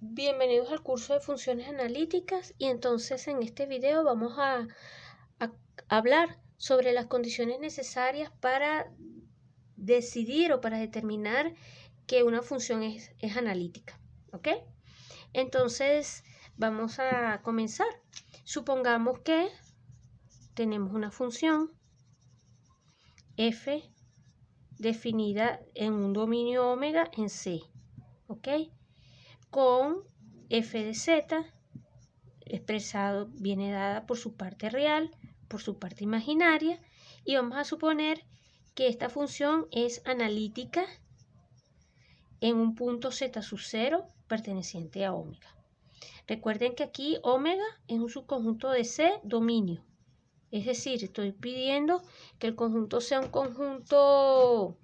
Bienvenidos al curso de funciones analíticas y entonces en este video vamos a hablar sobre las condiciones necesarias para decidir o para determinar que una función es analítica. ¿Ok? Entonces vamos a comenzar. Supongamos que tenemos una función f definida en un dominio omega en C. ¿Ok? Con f de z expresado, viene dada por su parte real, por su parte imaginaria, y vamos a suponer que esta función es analítica en un punto z sub 0 perteneciente a omega. Recuerden que aquí omega es un subconjunto de C dominio, es decir, estoy pidiendo que el conjunto sea un conjunto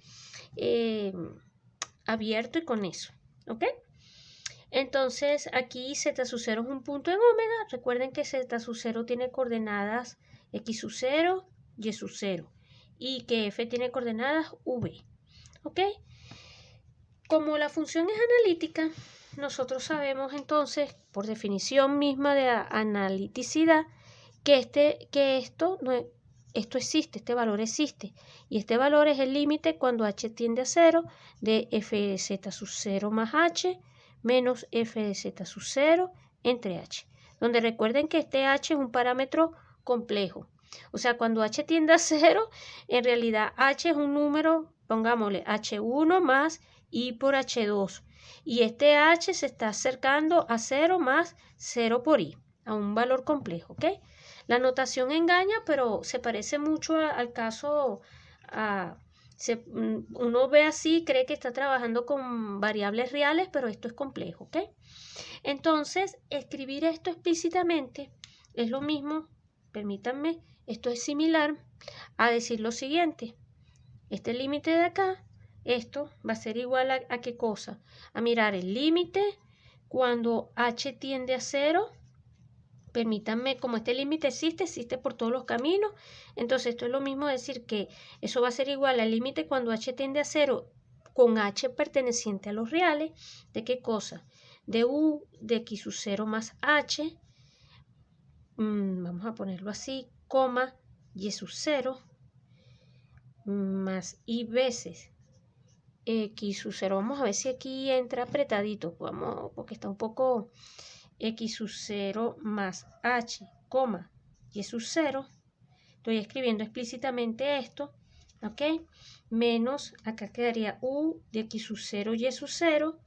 abierto y con eso, ¿ok? Entonces aquí z sub 0 es un punto en omega. Recuerden que z sub 0 tiene coordenadas x sub 0, y sub 0 y que f tiene coordenadas v. ¿Ok? Como la función es analítica, nosotros sabemos entonces, por definición misma de analiticidad, que esto existe, este valor existe. Y este valor es el límite cuando h tiende a 0 de f de z sub 0 más h menos f de z sub 0 entre h. Donde recuerden que este h es un parámetro complejo. O sea, cuando h tiende a 0, en realidad h es un número, pongámosle h1 más i por h2. Y este h se está acercando a 0 más 0 por i, a un valor complejo, ¿ok? La notación engaña, pero se parece mucho al caso, uno ve así, cree que está trabajando con variables reales, pero esto es complejo, ¿ok? Entonces, escribir esto explícitamente es lo mismo, permítanme, esto es similar a decir lo siguiente. Este límite de acá, esto va a ser igual a ¿qué cosa? A mirar el límite cuando h tiende a 0. Permítanme, como este límite existe por todos los caminos, entonces esto es lo mismo decir que eso va a ser igual al límite cuando h tiende a 0 con h perteneciente a los reales. ¿De qué cosa? De u de x sub 0 más h, vamos a ponerlo así, coma, y sub 0 más i veces x sub 0. Vamos a ver si aquí entra apretadito, vamos, porque está un poco x sub 0 más h, y sub 0, estoy escribiendo explícitamente esto, ¿ok? Menos, acá quedaría u de x sub 0 y sub 0,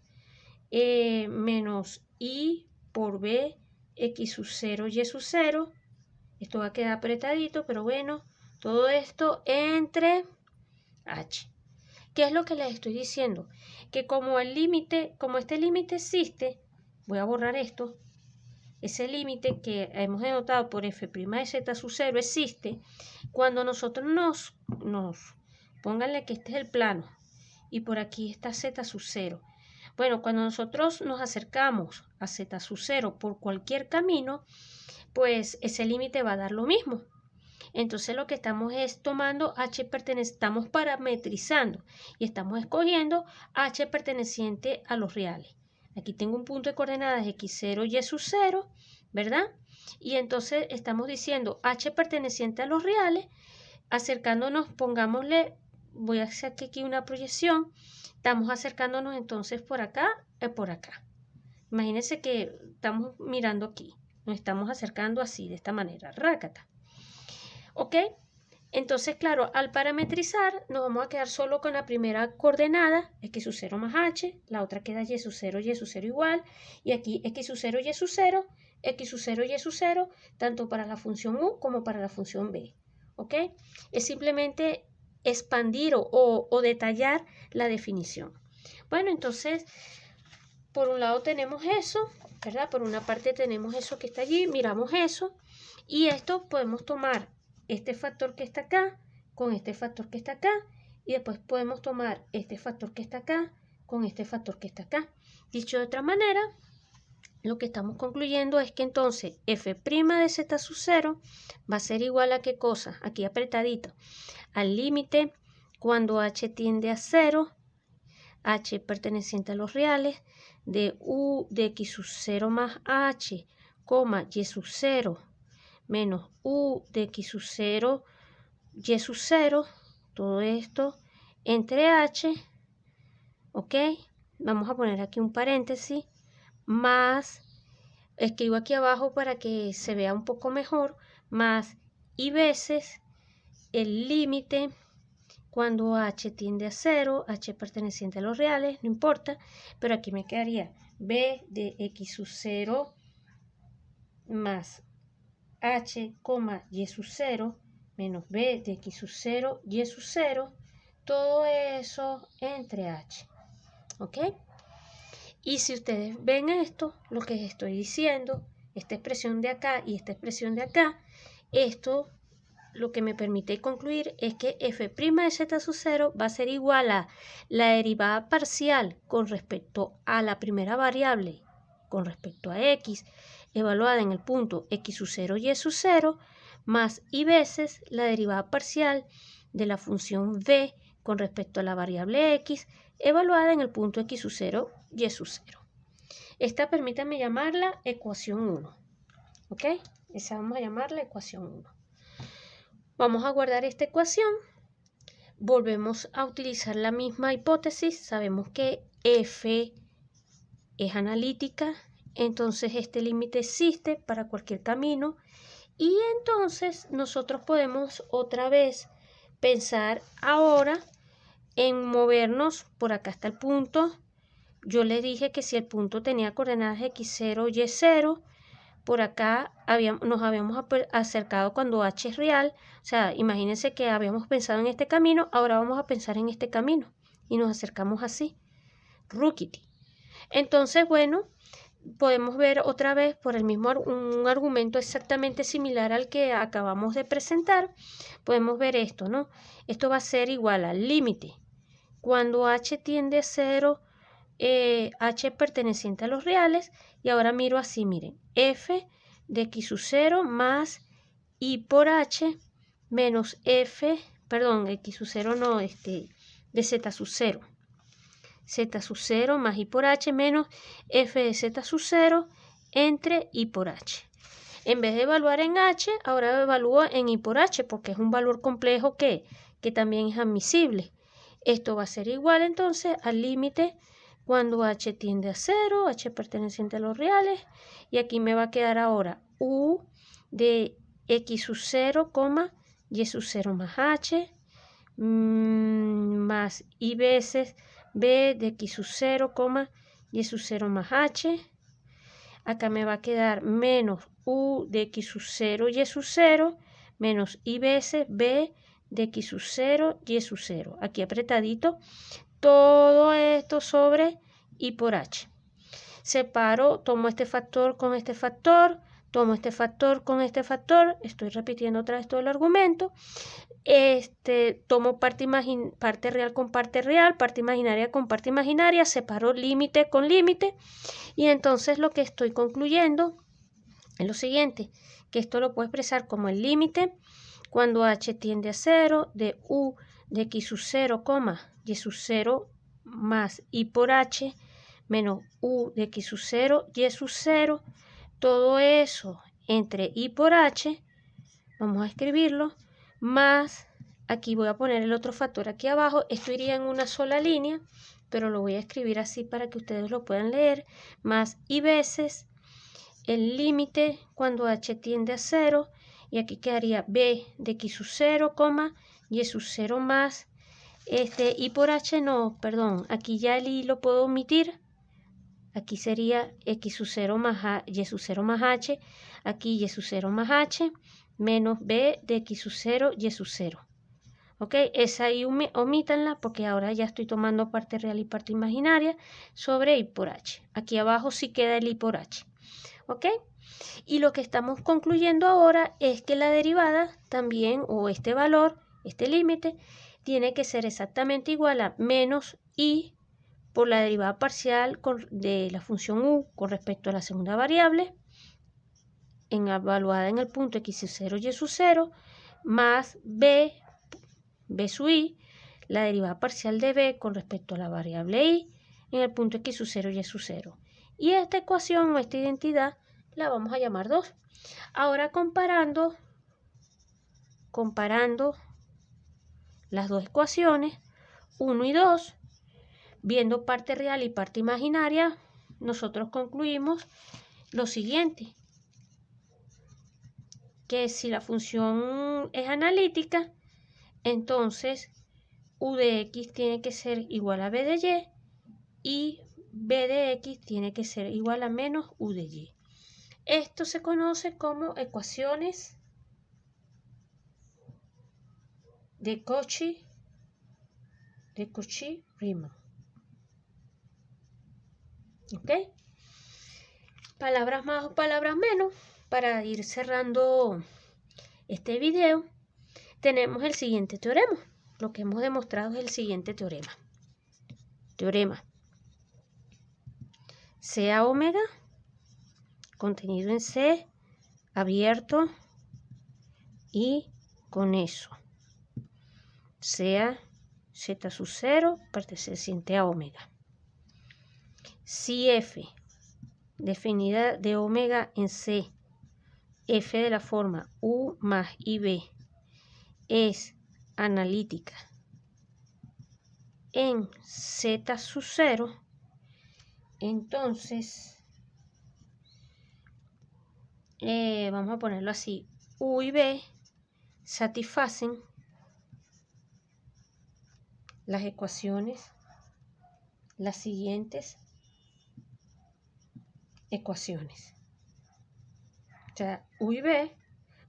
menos i por b x sub 0 y sub 0, esto va a quedar apretadito, pero bueno, todo esto entre h. ¿Qué es lo que les estoy diciendo? Que como este límite existe, voy a borrar esto, ese límite que hemos denotado por f' de z sub 0 existe, cuando nosotros pónganle que este es el plano y por aquí está z sub 0. Bueno, cuando nosotros nos acercamos a z sub 0 por cualquier camino, pues ese límite va a dar lo mismo. Entonces lo que estamos es tomando h estamos parametrizando y estamos escogiendo h perteneciente a los reales. Aquí tengo un punto de coordenadas x0 y sub 0, ¿verdad? Y entonces estamos diciendo h perteneciente a los reales, acercándonos, pongámosle, voy a hacer aquí una proyección, estamos acercándonos entonces por acá y por acá. Imagínense que estamos mirando aquí, nos estamos acercando así, de esta manera, rácata. ¿Ok? Entonces, claro, al parametrizar nos vamos a quedar solo con la primera coordenada, x sub 0 más h, la otra queda y sub 0 igual, y aquí x sub 0 y sub 0, x sub 0 y sub 0, tanto para la función u como para la función b. ¿Ok? Es simplemente expandir o detallar la definición. Bueno, entonces, por un lado tenemos eso, ¿verdad? Por una parte tenemos eso que está allí, miramos eso, y esto podemos tomar este factor que está acá con este factor que está acá y después podemos tomar este factor que está acá con este factor que está acá. Dicho de otra manera, lo que estamos concluyendo es que entonces f' de z sub 0 va a ser igual a ¿qué cosa? Aquí apretadito, al límite cuando h tiende a 0 h perteneciente a los reales de u de x sub 0 más h, y sub 0 menos u de x sub 0, y sub 0, todo esto entre h, ¿ok? Vamos a poner aquí un paréntesis, más, escribo aquí abajo para que se vea un poco mejor, más y veces el límite cuando h tiende a 0, h perteneciente a los reales, no importa, pero aquí me quedaría b de x sub 0 más h, y sub 0 menos b de x sub 0, y sub 0, todo eso entre h, ¿ok? Y si ustedes ven esto, lo que les estoy diciendo, esta expresión de acá y esta expresión de acá, esto lo que me permite concluir es que f' de z sub 0 va a ser igual a la derivada parcial con respecto a la primera variable, con respecto a x, evaluada en el punto x sub 0, y sub 0, más y veces la derivada parcial de la función v con respecto a la variable x, evaluada en el punto x sub 0, y sub 0. Esta permítame llamarla ecuación 1, ¿ok? Esa vamos a llamarla ecuación 1. Vamos a guardar esta ecuación. Volvemos a utilizar la misma hipótesis. Sabemos que f es analítica, entonces este límite existe para cualquier camino. Y entonces nosotros podemos otra vez pensar ahora en movernos. Por acá está el punto. Yo les dije que si el punto tenía coordenadas x0, y0, por acá nos habíamos acercado cuando h es real. O sea, imagínense que habíamos pensado en este camino, ahora vamos a pensar en este camino. Y nos acercamos así. Rukiti. Entonces, bueno, podemos ver otra vez por el mismo un argumento exactamente similar al que acabamos de presentar. Podemos ver esto, ¿no? Esto va a ser igual al límite. Cuando h tiende a 0, h perteneciente a los reales, y ahora miro así, miren, f de x sub 0 más y por h menos f, perdón, x sub 0 no, de z sub 0, z sub 0 más y por h menos f de z sub 0 entre y por h. En vez de evaluar en h, ahora evalúo en y por h, porque es un valor complejo que también es admisible. Esto va a ser igual entonces al límite cuando h tiende a 0, h perteneciente a los reales, y aquí me va a quedar ahora u de x sub 0, y sub 0 más h, más y veces b de x sub 0, y sub 0 más h. Acá me va a quedar menos u de x sub 0, y sub 0, menos y veces b de x sub 0, y sub 0. Aquí apretadito. Todo esto sobre y por h. Separo, tomo este factor con este factor, tomo este factor con este factor, estoy repitiendo otra vez todo el argumento. Tomo parte real con parte real, parte imaginaria con parte imaginaria, separo límite con límite, y entonces lo que estoy concluyendo es lo siguiente, que esto lo puedo expresar como el límite cuando h tiende a 0 de u de x sub 0, y sub 0 más y por h menos u de x sub 0, y sub 0, todo eso entre y por h, vamos a escribirlo, más, aquí voy a poner el otro factor aquí abajo, esto iría en una sola línea, pero lo voy a escribir así para que ustedes lo puedan leer, más y veces el límite cuando h tiende a 0, y aquí quedaría b de x sub 0, y sub 0 más, y por h no, perdón, aquí ya el y lo puedo omitir, aquí sería x sub 0 más y sub 0 más h, aquí y sub 0 más h, menos b de x sub 0, y sub 0. ¿Ok? Esa ahí omítanla porque ahora ya estoy tomando parte real y parte imaginaria sobre y por h. Aquí abajo sí queda el y por h. ¿Ok? Y lo que estamos concluyendo ahora es que la derivada también, o este valor, este límite, tiene que ser exactamente igual a menos y por la derivada parcial de la función u con respecto a la segunda variable, evaluada en el punto x sub 0, y sub 0, más b sub i, la derivada parcial de b con respecto a la variable y en el punto x sub 0 y y sub 0. Y esta ecuación o esta identidad la vamos a llamar 2. Ahora comparando las dos ecuaciones, 1 y 2, viendo parte real y parte imaginaria, nosotros concluimos lo siguiente, que si la función es analítica, entonces u de x tiene que ser igual a b de y b de x tiene que ser igual a menos u de y. Esto se conoce como ecuaciones de Cauchy-Riemann. ¿Ok? Palabras más o palabras menos. Para ir cerrando este video, tenemos el siguiente teorema. Lo que hemos demostrado es el siguiente teorema. Teorema sea omega, contenido en C, abierto y con eso. Sea z sub 0 perteneciente a omega. Si f, definida de omega en C, f de la forma u más ib, es analítica en z sub 0, entonces vamos a ponerlo así, u y b satisfacen las ecuaciones, las siguientes ecuaciones. O sea, u y b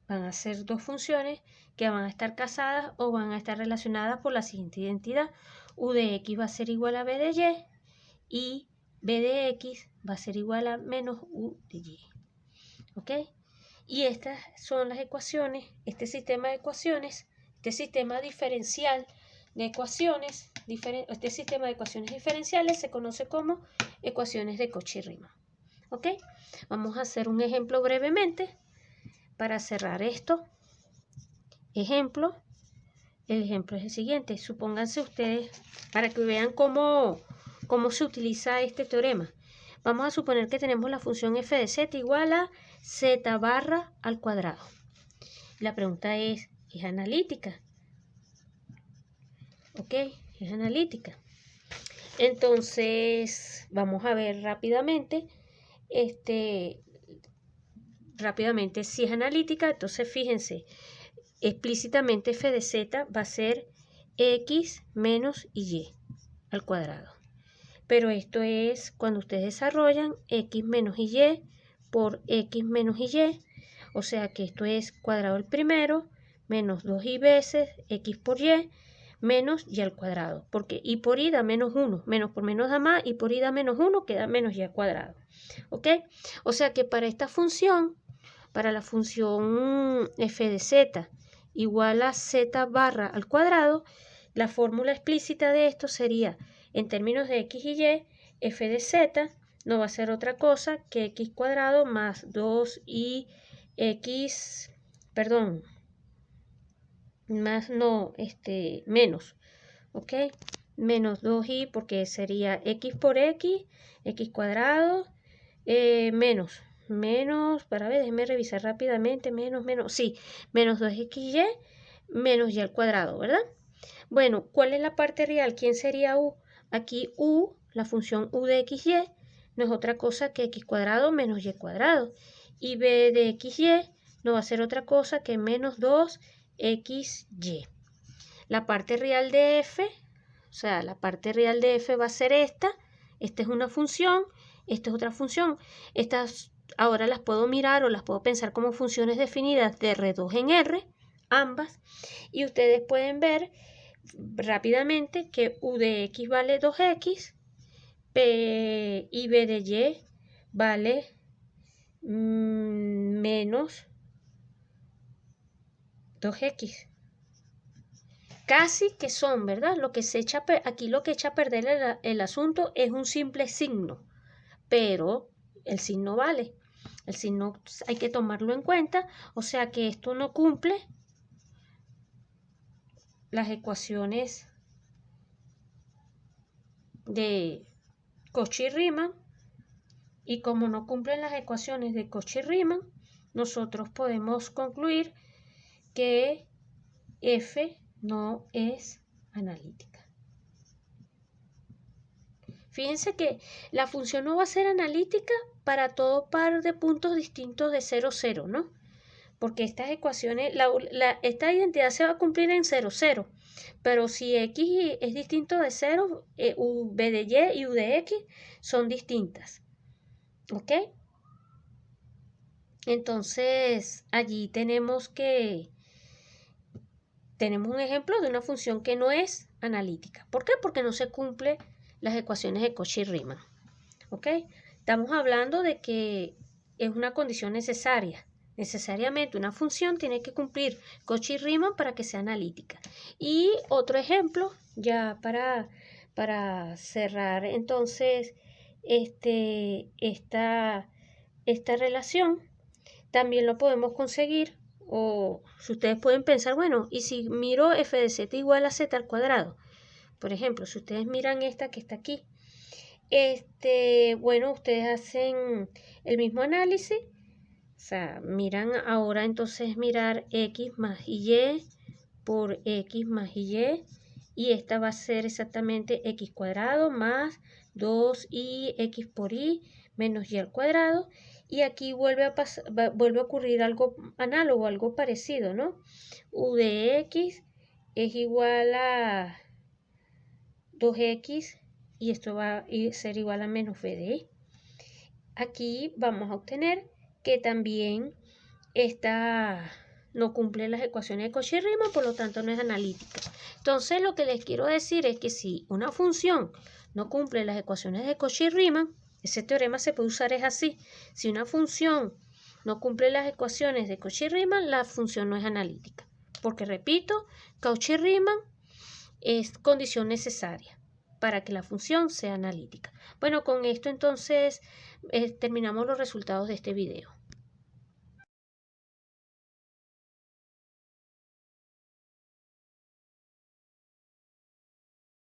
van a ser dos funciones que van a estar casadas o van a estar relacionadas por la siguiente identidad. U de x va a ser igual a b de y b de x va a ser igual a menos u de y. ¿Ok? Y estas son las ecuaciones, este sistema de ecuaciones, este sistema diferencial de ecuaciones, este sistema de ecuaciones diferenciales se conoce como ecuaciones de Cauchy-Riemann. ¿Ok? Vamos a hacer un ejemplo brevemente para cerrar esto. El ejemplo es el siguiente. Supónganse ustedes, para que vean cómo se utiliza este teorema. Vamos a suponer que tenemos la función f de z igual a z barra al cuadrado. La pregunta ¿es analítica? ¿Ok? Es analítica. Entonces, vamos a ver rápidamente, si es analítica. Entonces, fíjense, explícitamente f de z va a ser x menos y al cuadrado. Pero esto es cuando ustedes desarrollan x menos y por x menos y. O sea que esto es cuadrado al primero menos 2y veces x por y menos y al cuadrado. Porque y por y da menos 1. Menos por menos da más. Y por y da menos 1 queda menos y al cuadrado. ¿Ok? O sea que para esta función, para la función f de z igual a z barra al cuadrado, la fórmula explícita de esto sería, en términos de x y y, f de z no va a ser otra cosa que x cuadrado más 2y x, perdón, más no, menos, ¿ok? Menos 2y porque sería x por x cuadrado, menos, para ver, déjenme revisar rápidamente, menos, sí, menos 2xy menos y al cuadrado, ¿verdad? Bueno, ¿cuál es la parte real? ¿Quién sería u? Aquí u, la función u de xy, no es otra cosa que x cuadrado menos y cuadrado. Y b de xy no va a ser otra cosa que menos 2xy. La parte real de f, o sea, la parte real de f va a ser esta. Esta es una función, esta es otra función. Estas ahora las puedo mirar o las puedo pensar como funciones definidas de R2 en R, ambas. Y ustedes pueden ver rápidamente que u de x vale 2x y b de y vale menos 2x. Casi que son, ¿verdad? Lo que se echa aquí lo que echa a perder el asunto es un simple signo, pero el signo vale. El signo hay que tomarlo en cuenta, o sea que esto no cumple las ecuaciones de Cauchy-Riemann, y como no cumplen las ecuaciones de Cauchy-Riemann, nosotros podemos concluir que F no es analítica. Fíjense que la función no va a ser analítica para todo par de puntos distintos de 0, 0, ¿no? Porque estas ecuaciones, esta identidad se va a cumplir en 0, 0. Pero si X es distinto de 0, V de Y y U de X son distintas. ¿Ok? Entonces, allí tenemos un ejemplo de una función que no es analítica. ¿Por qué? Porque no se cumplen las ecuaciones de Cauchy-Riemann. ¿Ok? Estamos hablando de que es una condición necesaria. Necesariamente una función tiene que cumplir Cauchy-Riemann para que sea analítica. Y otro ejemplo, ya para cerrar entonces esta relación, también lo podemos conseguir, o si ustedes pueden pensar, bueno, y si miro f de z igual a z al cuadrado, por ejemplo, si ustedes miran esta que está aquí, bueno, ustedes hacen el mismo análisis, o sea, miran ahora entonces mirar x más y por x más y esta va a ser exactamente x cuadrado más 2x por y menos y al cuadrado, y aquí vuelve a ocurrir algo análogo, algo parecido, ¿no? U de x es igual a 2x y esto va a ser igual a menos v de y. Aquí vamos a obtener que también esta no cumple las ecuaciones de Cauchy-Riemann, por lo tanto no es analítica. Entonces lo que les quiero decir es que si una función no cumple las ecuaciones de Cauchy-Riemann, ese teorema se puede usar es así. Si una función no cumple las ecuaciones de Cauchy-Riemann, la función no es analítica. Porque repito, Cauchy-Riemann es condición necesaria para que la función sea analítica. Bueno, con esto entonces terminamos los resultados de este video.